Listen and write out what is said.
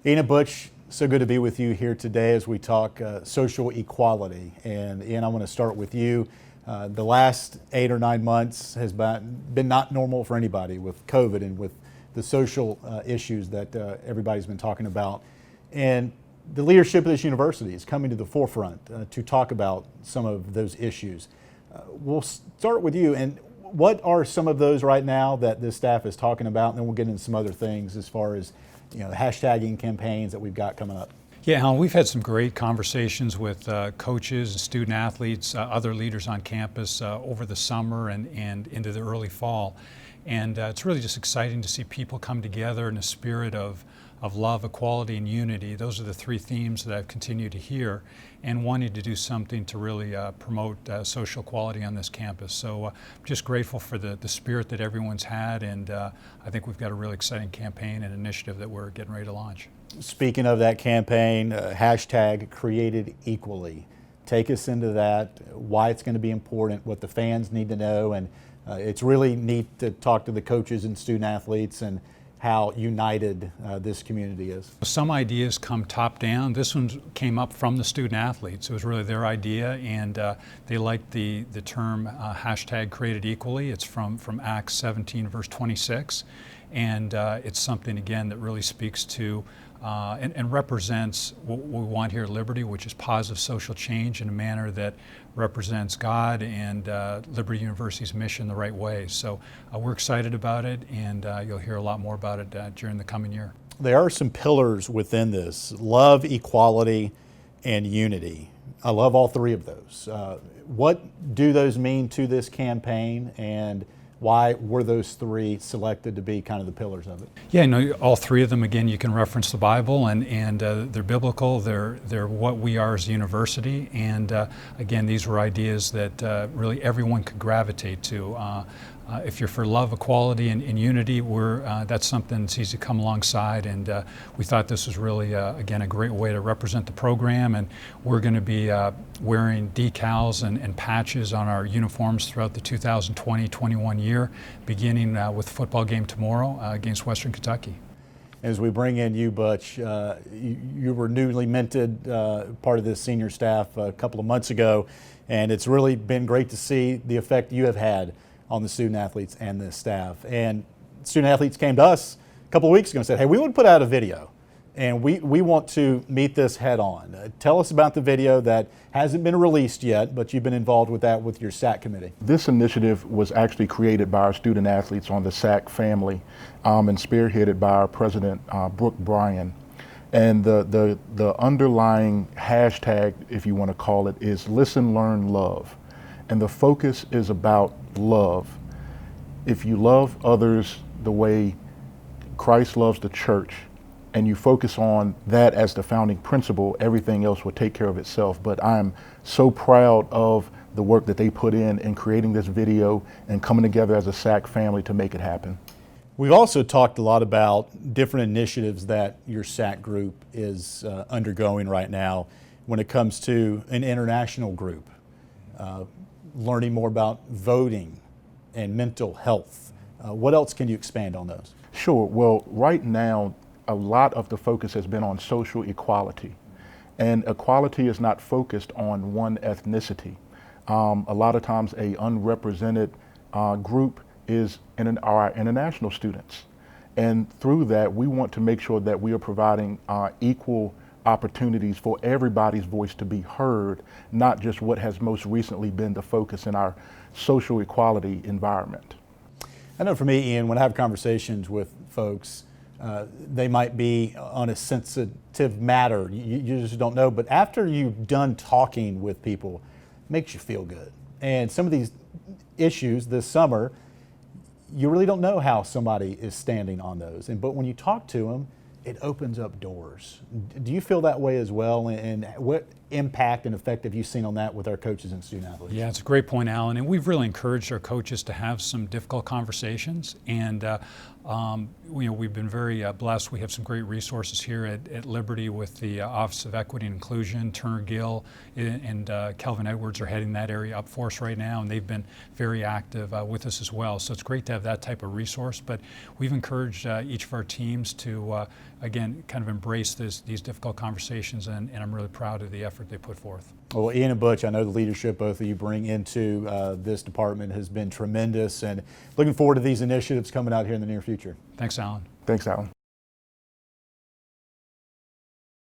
Ian and Butch, so good to be with you here today as we talk social equality. And Ian, I want to start with you. The last 8 or 9 months has been not normal for anybody with COVID and with the social issues that everybody's been talking about. And the leadership of this university is coming to the forefront to talk about some of those issues. We'll start with you. And what are some of those right now that this staff is talking about? And then we'll get into some other things as far as the hashtagging campaigns that we've got coming up. Yeah, Alan, we've had some great conversations with coaches and student athletes, other leaders on campus over the summer and into the early fall. And it's really just exciting to see people come together in a spirit of love, equality, and unity. Those are the 3 themes that I've continued to hear, and wanting to do something to really promote social equality on this campus. So I'm just grateful for the spirit that everyone's had, and I think we've got a really exciting campaign and initiative that we're getting ready to launch. Speaking of that campaign, hashtag Created Equally. Take us into that, why it's going to be important, what the fans need to know, and it's really neat to talk to the coaches and student athletes and how united this community is. Some ideas come top down. This one came up from the student athletes. It was really their idea, and they liked the term hashtag Created Equally. It's from Acts 17 verse 26, and it's something again that really speaks to and represents what we want here at Liberty, which is positive social change in a manner that represents God and Liberty University's mission the right way. So we're excited about it, and you'll hear a lot more about it during the coming year. There are some pillars within this: love, equality, and unity. I love all 3 of those. What do those mean to this campaign, and why were those 3 selected to be kind of the pillars of it? Yeah, no, all 3 of them, again, you can reference the Bible, and they're biblical. They're what we are as a university, and again, these were ideas that really everyone could gravitate to. If you're for love, equality, and unity, that's something that's easy to come alongside, and we thought this was really, again, a great way to represent the program, and we're going to be wearing decals and patches on our uniforms throughout the 2020-21 year, beginning with the football game tomorrow against Western Kentucky. As we bring in you, Butch, you were newly minted part of this senior staff a couple of months ago, and it's really been great to see the effect you have had on the student athletes and the staff. And student athletes came to us a couple of weeks ago and said, hey, we want to put out a video, and we want to meet this head on. Tell us about the video that hasn't been released yet, but you've been involved with that with your SAC committee. This initiative was actually created by our student athletes on the SAC family and spearheaded by our president, Brooke Bryan. And the underlying hashtag, if you want to call it, is Listen, Learn, Love. And the focus is about love. If you love others the way Christ loves the church, and you focus on that as the founding principle, everything else will take care of itself. But I'm so proud of the work that they put in creating this video and coming together as a SAC family to make it happen. We've also talked a lot about different initiatives that your SAC group is undergoing right now when it comes to an international group. Learning more about voting and mental health. What else can you expand on those? Sure. Well, right now, a lot of the focus has been on social equality. And equality is not focused on one ethnicity. A lot of times a unrepresented group is our international students. And through that, we want to make sure that we are providing equal opportunities for everybody's voice to be heard, not just what has most recently been the focus in our social equality environment. I know for me, Ian, when I have conversations with folks, they might be on a sensitive matter. You just don't know, but after you've done talking with people, it makes you feel good. And some of these issues this summer, you really don't know how somebody is standing on those. But when you talk to them, it opens up doors. Do you feel that way as well? And what impact and effect have you seen on that with our coaches and student athletes? Yeah, it's a great point, Alan. And we've really encouraged our coaches to have some difficult conversations. And We've been very blessed. We have some great resources here at Liberty with the Office of Equity and Inclusion. Turner Gill and Kelvin Edwards are heading that area up for us right now, and they've been very active with us as well. So it's great to have that type of resource. But we've encouraged each of our teams to, again, kind of embrace these difficult conversations, and I'm really proud of the effort they put forth. Well, Ian and Butch, I know the leadership both of you bring into this department has been tremendous, and looking forward to these initiatives coming out here in the near future. Thanks, Alan. Thanks, Alan.